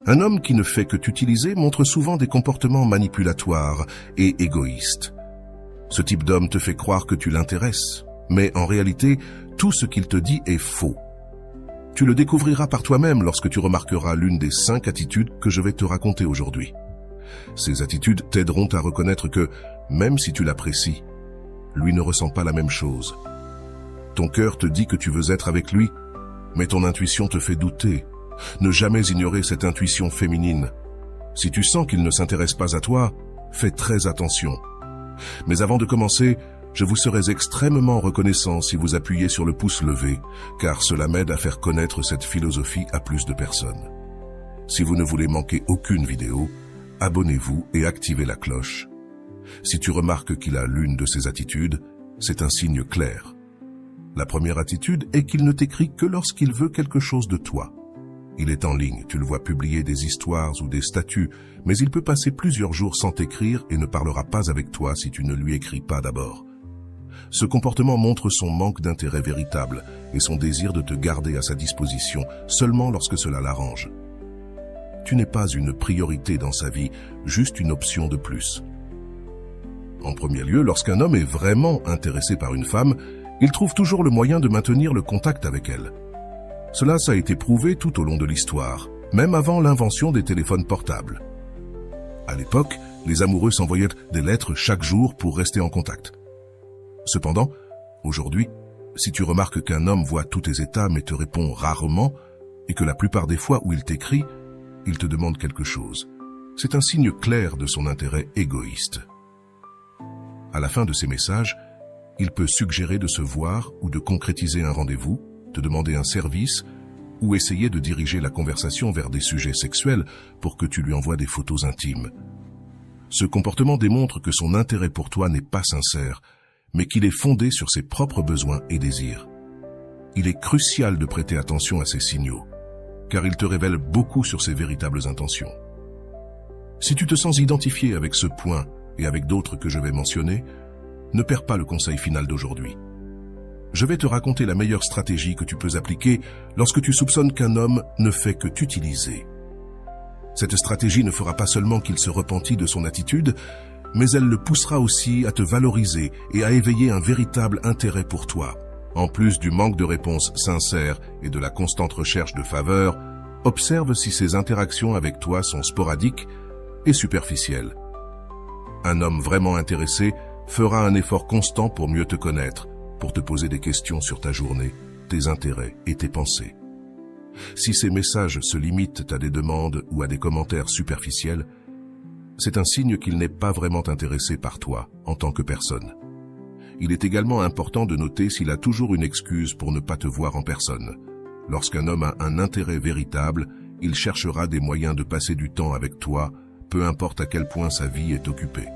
Un homme qui ne fait que t'utiliser montre souvent des comportements manipulatoires et égoïstes. Ce type d'homme te fait croire que tu l'intéresses, mais en réalité, tout ce qu'il te dit est faux. Tu le découvriras par toi-même lorsque tu remarqueras l'une des 5 attitudes que je vais te raconter aujourd'hui. Ces attitudes t'aideront à reconnaître que, même si tu l'apprécies, lui ne ressent pas la même chose. Ton cœur te dit que tu veux être avec lui, mais ton intuition te fait douter. Ne jamais ignorer cette intuition féminine. Si tu sens qu'il ne s'intéresse pas à toi, fais très attention. Mais avant de commencer, je vous serais extrêmement reconnaissant si vous appuyez sur le pouce levé, car cela m'aide à faire connaître cette philosophie à plus de personnes. Si vous ne voulez manquer aucune vidéo, abonnez-vous et activez la cloche. Si tu remarques qu'il a l'une de ces attitudes, c'est un signe clair. La première attitude est qu'il ne t'écrit que lorsqu'il veut quelque chose de toi. Il est en ligne, tu le vois publier des histoires ou des statuts, mais il peut passer plusieurs jours sans t'écrire et ne parlera pas avec toi si tu ne lui écris pas d'abord. Ce comportement montre son manque d'intérêt véritable et son désir de te garder à sa disposition seulement lorsque cela l'arrange. Tu n'es pas une priorité dans sa vie, juste une option de plus. En premier lieu, lorsqu'un homme est vraiment intéressé par une femme, il trouve toujours le moyen de maintenir le contact avec elle. Cela a été prouvé tout au long de l'histoire, même avant l'invention des téléphones portables. À l'époque, les amoureux s'envoyaient des lettres chaque jour pour rester en contact. Cependant, aujourd'hui, si tu remarques qu'un homme voit tous tes états mais te répond rarement, et que la plupart des fois où il t'écrit, il te demande quelque chose, c'est un signe clair de son intérêt égoïste. À la fin de ces messages, il peut suggérer de se voir ou de concrétiser un rendez-vous, te demander un service ou essayer de diriger la conversation vers des sujets sexuels pour que tu lui envoies des photos intimes. Ce comportement démontre que son intérêt pour toi n'est pas sincère, mais qu'il est fondé sur ses propres besoins et désirs. Il est crucial de prêter attention à ces signaux, car ils te révèlent beaucoup sur ses véritables intentions. Si tu te sens identifié avec ce point et avec d'autres que je vais mentionner, ne perds pas le conseil final d'aujourd'hui. Je vais te raconter la meilleure stratégie que tu peux appliquer lorsque tu soupçonnes qu'un homme ne fait que t'utiliser. Cette stratégie ne fera pas seulement qu'il se repentit de son attitude, mais elle le poussera aussi à te valoriser et à éveiller un véritable intérêt pour toi. En plus du manque de réponses sincères et de la constante recherche de faveur, observe si ses interactions avec toi sont sporadiques et superficielles. Un homme vraiment intéressé fera un effort constant pour mieux te connaître, pour te poser des questions sur ta journée, tes intérêts et tes pensées. Si ces messages se limitent à des demandes ou à des commentaires superficiels, c'est un signe qu'il n'est pas vraiment intéressé par toi en tant que personne. Il est également important de noter s'il a toujours une excuse pour ne pas te voir en personne. Lorsqu'un homme a un intérêt véritable, il cherchera des moyens de passer du temps avec toi, peu importe à quel point sa vie est occupée.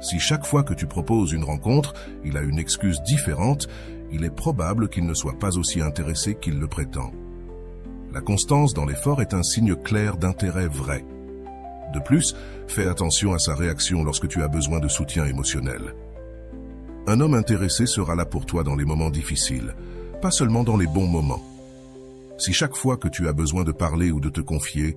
Si chaque fois que tu proposes une rencontre, il a une excuse différente, il est probable qu'il ne soit pas aussi intéressé qu'il le prétend. La constance dans l'effort est un signe clair d'intérêt vrai. De plus, fais attention à sa réaction lorsque tu as besoin de soutien émotionnel. Un homme intéressé sera là pour toi dans les moments difficiles, pas seulement dans les bons moments. Si chaque fois que tu as besoin de parler ou de te confier,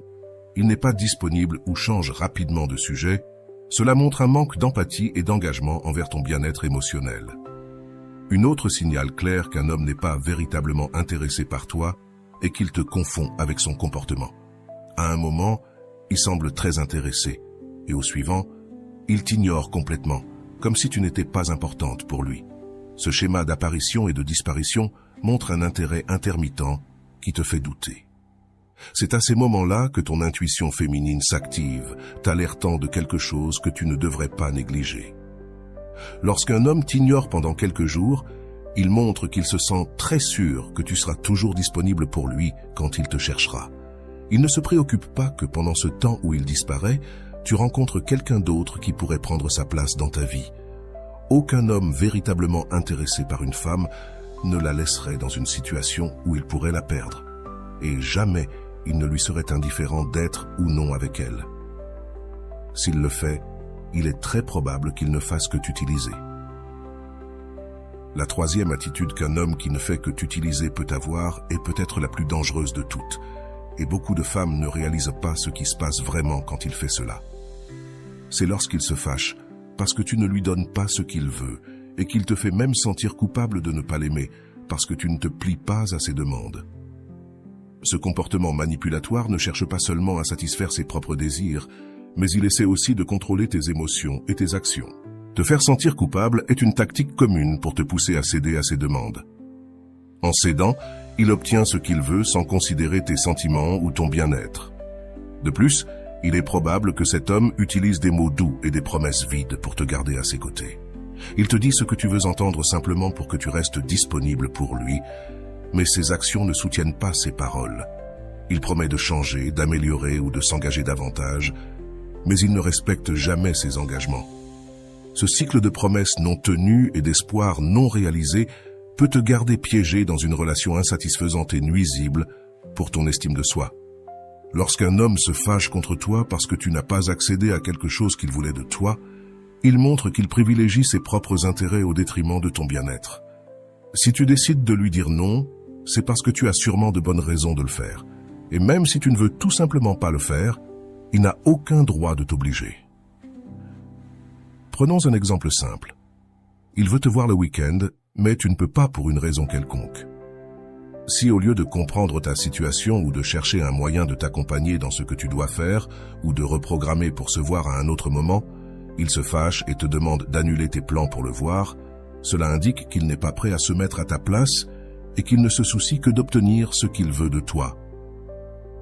il n'est pas disponible ou change rapidement de sujet, cela montre un manque d'empathie et d'engagement envers ton bien-être émotionnel. Une autre signal clair qu'un homme n'est pas véritablement intéressé par toi est qu'il te confond avec son comportement. À un moment, il semble très intéressé, et au suivant, il t'ignore complètement, comme si tu n'étais pas importante pour lui. Ce schéma d'apparition et de disparition montre un intérêt intermittent qui te fait douter. C'est à ces moments-là que ton intuition féminine s'active, t'alertant de quelque chose que tu ne devrais pas négliger. Lorsqu'un homme t'ignore pendant quelques jours, il montre qu'il se sent très sûr que tu seras toujours disponible pour lui quand il te cherchera. Il ne se préoccupe pas que pendant ce temps où il disparaît, tu rencontres quelqu'un d'autre qui pourrait prendre sa place dans ta vie. Aucun homme véritablement intéressé par une femme ne la laisserait dans une situation où il pourrait la perdre. Et jamais il ne lui serait indifférent d'être ou non avec elle. S'il le fait, il est très probable qu'il ne fasse que t'utiliser. La troisième attitude qu'un homme qui ne fait que t'utiliser peut avoir est peut-être la plus dangereuse de toutes. Et beaucoup de femmes ne réalisent pas ce qui se passe vraiment quand il fait cela. C'est lorsqu'il se fâche, parce que tu ne lui donnes pas ce qu'il veut, et qu'il te fait même sentir coupable de ne pas l'aimer, parce que tu ne te plies pas à ses demandes. Ce comportement manipulatoire ne cherche pas seulement à satisfaire ses propres désirs, mais il essaie aussi de contrôler tes émotions et tes actions. Te faire sentir coupable est une tactique commune pour te pousser à céder à ses demandes. En cédant, il obtient ce qu'il veut sans considérer tes sentiments ou ton bien-être. De plus, il est probable que cet homme utilise des mots doux et des promesses vides pour te garder à ses côtés. Il te dit ce que tu veux entendre simplement pour que tu restes disponible pour lui, mais ses actions ne soutiennent pas ses paroles. Il promet de changer, d'améliorer ou de s'engager davantage, mais il ne respecte jamais ses engagements. Ce cycle de promesses non tenues et d'espoirs non réalisés peut te garder piégé dans une relation insatisfaisante et nuisible pour ton estime de soi. Lorsqu'un homme se fâche contre toi parce que tu n'as pas accédé à quelque chose qu'il voulait de toi, il montre qu'il privilégie ses propres intérêts au détriment de ton bien-être. Si tu décides de lui dire non, c'est parce que tu as sûrement de bonnes raisons de le faire. Et même si tu ne veux tout simplement pas le faire, il n'a aucun droit de t'obliger. Prenons un exemple simple. Il veut te voir le week-end, mais tu ne peux pas pour une raison quelconque. Si au lieu de comprendre ta situation ou de chercher un moyen de t'accompagner dans ce que tu dois faire ou de reprogrammer pour se voir à un autre moment, il se fâche et te demande d'annuler tes plans pour le voir, cela indique qu'il n'est pas prêt à se mettre à ta place et qu'il ne se soucie que d'obtenir ce qu'il veut de toi.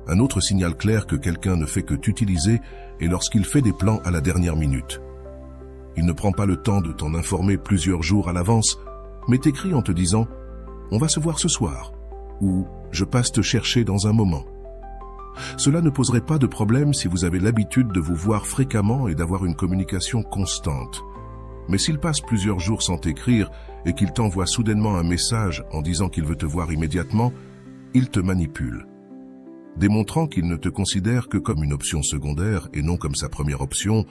Un autre signal clair que quelqu'un ne fait que t'utiliser est lorsqu'il fait des plans à la dernière minute. Il ne prend pas le temps de t'en informer plusieurs jours à l'avance, mais t'écrit en te disant « On va se voir ce soir » ou « Je passe te chercher dans un moment ». Cela ne poserait pas de problème si vous avez l'habitude de vous voir fréquemment et d'avoir une communication constante. Mais s'il passe plusieurs jours sans t'écrire et qu'il t'envoie soudainement un message en disant qu'il veut te voir immédiatement, il te manipule. Démontrant qu'il ne te considère que comme une option secondaire et non comme sa première option,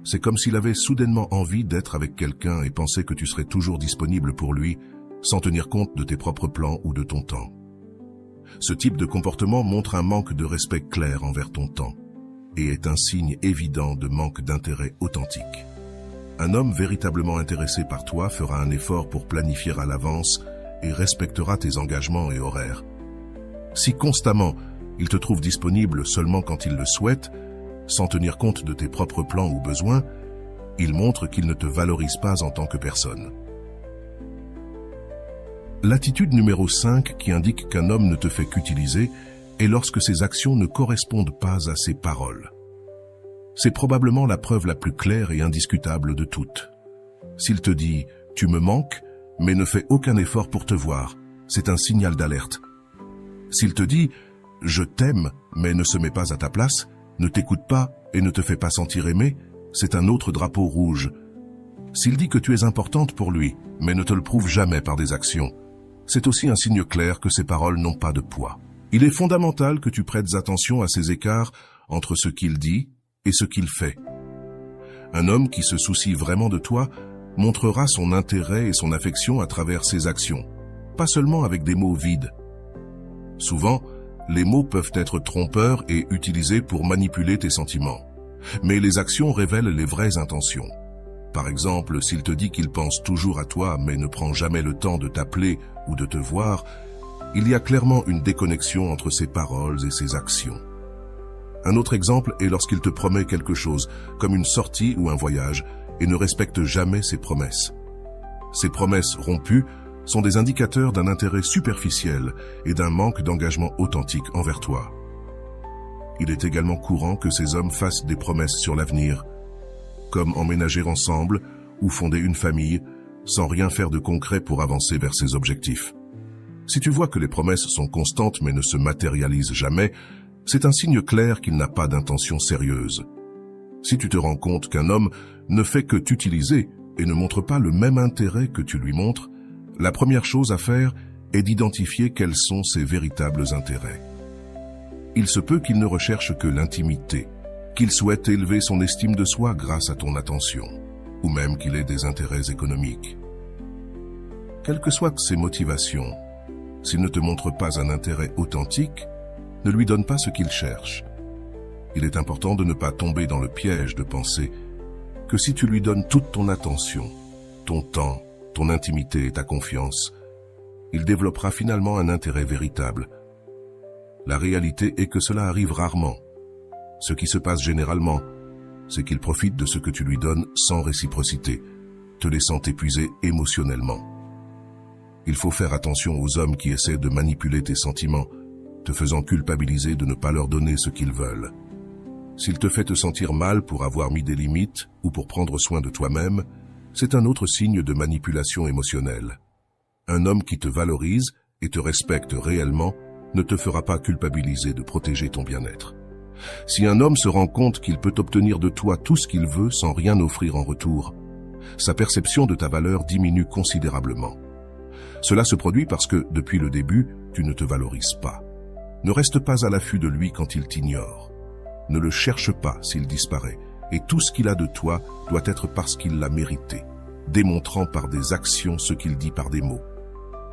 c'est comme s'il avait soudainement envie d'être avec quelqu'un et pensait que tu serais toujours disponible pour lui, sans tenir compte de tes propres plans ou de ton temps. Ce type de comportement montre un manque de respect clair envers ton temps et est un signe évident de manque d'intérêt authentique. Un homme véritablement intéressé par toi fera un effort pour planifier à l'avance et respectera tes engagements et horaires. Si constamment, il te trouve disponible seulement quand il le souhaite, sans tenir compte de tes propres plans ou besoins, il montre qu'il ne te valorise pas en tant que personne. L'attitude numéro 5 qui indique qu'un homme ne te fait qu'utiliser est lorsque ses actions ne correspondent pas à ses paroles. C'est probablement la preuve la plus claire et indiscutable de toutes. S'il te dit « tu me manques » mais ne fait aucun effort pour te voir, c'est un signal d'alerte. S'il te dit « je t'aime » mais ne se met pas à ta place, ne t'écoute pas et ne te fait pas sentir aimé, c'est un autre drapeau rouge. S'il dit que tu es importante pour lui, mais ne te le prouve jamais par des actions, c'est aussi un signe clair que ses paroles n'ont pas de poids. Il est fondamental que tu prêtes attention à ces écarts entre ce qu'il dit et ce qu'il fait. Un homme qui se soucie vraiment de toi montrera son intérêt et son affection à travers ses actions, pas seulement avec des mots vides. Souvent, les mots peuvent être trompeurs et utilisés pour manipuler tes sentiments, mais les actions révèlent les vraies intentions. Par exemple, s'il te dit qu'il pense toujours à toi mais ne prend jamais le temps de t'appeler ou de te voir, il y a clairement une déconnexion entre ses paroles et ses actions. Un autre exemple est lorsqu'il te promet quelque chose, comme une sortie ou un voyage, et ne respecte jamais ses promesses. Ces promesses rompues sont des indicateurs d'un intérêt superficiel et d'un manque d'engagement authentique envers toi. Il est également courant que ces hommes fassent des promesses sur l'avenir, comme emménager ensemble ou fonder une famille, sans rien faire de concret pour avancer vers ses objectifs. Si tu vois que les promesses sont constantes mais ne se matérialisent jamais, c'est un signe clair qu'il n'a pas d'intention sérieuse. Si tu te rends compte qu'un homme ne fait que t'utiliser et ne montre pas le même intérêt que tu lui montres, la première chose à faire est d'identifier quels sont ses véritables intérêts. Il se peut qu'il ne recherche que l'intimité, qu'il souhaite élever son estime de soi grâce à ton attention, ou même qu'il ait des intérêts économiques. Quelles que soient ses motivations, s'il ne te montre pas un intérêt authentique, Ne lui donne pas ce qu'il cherche. Il est important de ne pas tomber dans le piège de penser que si tu lui donnes toute ton attention, ton temps, ton intimité et ta confiance, il développera finalement un intérêt véritable. La réalité est que cela arrive rarement. Ce qui se passe généralement, c'est qu'il profite de ce que tu lui donnes sans réciprocité, te laissant t'épuiser émotionnellement. Il faut faire attention aux hommes qui essaient de manipuler tes sentiments, te faisant culpabiliser de ne pas leur donner ce qu'ils veulent. S'il te fait te sentir mal pour avoir mis des limites ou pour prendre soin de toi-même, c'est un autre signe de manipulation émotionnelle. Un homme qui te valorise et te respecte réellement ne te fera pas culpabiliser de protéger ton bien-être. Si un homme se rend compte qu'il peut obtenir de toi tout ce qu'il veut sans rien offrir en retour, sa perception de ta valeur diminue considérablement. Cela se produit parce que, depuis le début, tu ne te valorises pas. Ne reste pas à l'affût de lui quand il t'ignore. Ne le cherche pas s'il disparaît, et tout ce qu'il a de toi doit être parce qu'il l'a mérité, démontrant par des actions ce qu'il dit par des mots.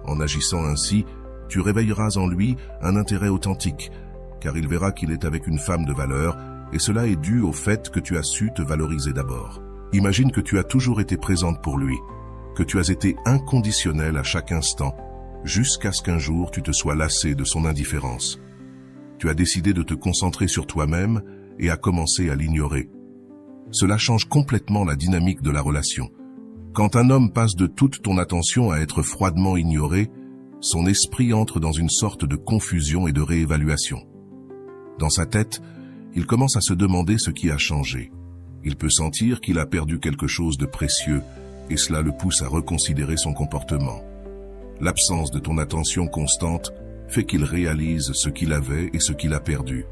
En agissant ainsi, tu réveilleras en lui un intérêt authentique, car il verra qu'il est avec une femme de valeur, et cela est dû au fait que tu as su te valoriser d'abord. Imagine que tu as toujours été présente pour lui, que tu as été inconditionnelle à chaque instant, jusqu'à ce qu'un jour tu te sois lassé de son indifférence. Tu as décidé de te concentrer sur toi-même et as commencé à l'ignorer. Cela change complètement la dynamique de la relation. Quand un homme passe de toute ton attention à être froidement ignoré, son esprit entre dans une sorte de confusion et de réévaluation. Dans sa tête, il commence à se demander ce qui a changé. Il peut sentir qu'il a perdu quelque chose de précieux et cela le pousse à reconsidérer son comportement. L'absence de ton attention constante fait qu'il réalise ce qu'il avait et ce qu'il a perdu.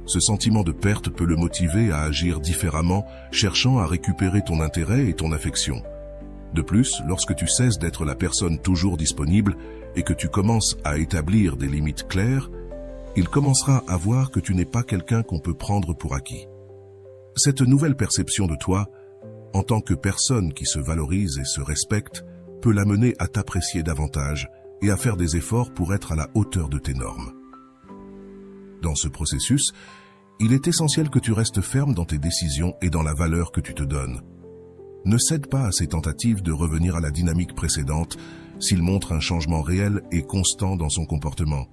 Ce sentiment de perte peut le motiver à agir différemment, cherchant à récupérer ton intérêt et ton affection. De plus, lorsque tu cesses d'être la personne toujours disponible et que tu commences à établir des limites claires, il commencera à voir que tu n'es pas quelqu'un qu'on peut prendre pour acquis. Cette nouvelle perception de toi, en tant que personne qui se valorise et se respecte, peut l'amener à t'apprécier davantage et à faire des efforts pour être à la hauteur de tes normes. Dans ce processus, il est essentiel que tu restes ferme dans tes décisions et dans la valeur que tu te donnes. Ne cède pas à ces tentatives de revenir à la dynamique précédente s'il montre un changement réel et constant dans son comportement.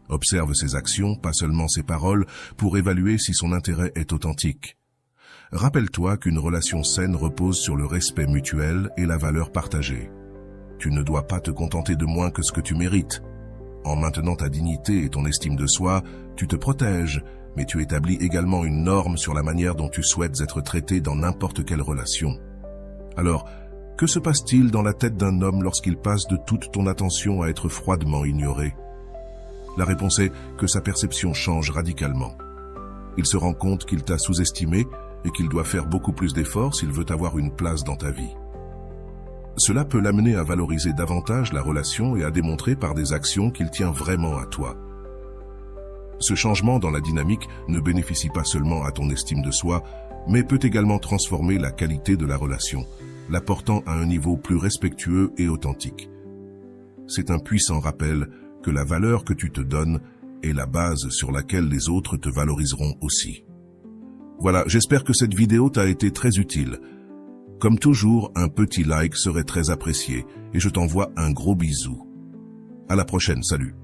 Observe ses actions, pas seulement ses paroles, pour évaluer si son intérêt est authentique. Rappelle-toi qu'une relation saine repose sur le respect mutuel et la valeur partagée. Tu ne dois pas te contenter de moins que ce que tu mérites. En maintenant ta dignité et ton estime de soi, tu te protèges, mais tu établis également une norme sur la manière dont tu souhaites être traité dans n'importe quelle relation. Alors, que se passe-t-il dans la tête d'un homme lorsqu'il passe de toute ton attention à être froidement ignoré? La réponse est que sa perception change radicalement. Il se rend compte qu'il t'a sous-estimé et qu'il doit faire beaucoup plus d'efforts s'il veut avoir une place dans ta vie. Cela peut l'amener à valoriser davantage la relation et à démontrer par des actions qu'il tient vraiment à toi. Ce changement dans la dynamique ne bénéficie pas seulement à ton estime de soi, mais peut également transformer la qualité de la relation, la portant à un niveau plus respectueux et authentique. C'est un puissant rappel que la valeur que tu te donnes est la base sur laquelle les autres te valoriseront aussi. Voilà, j'espère que cette vidéo t'a été très utile. Comme toujours, un petit like serait très apprécié et je t'envoie un gros bisou. À la prochaine, salut.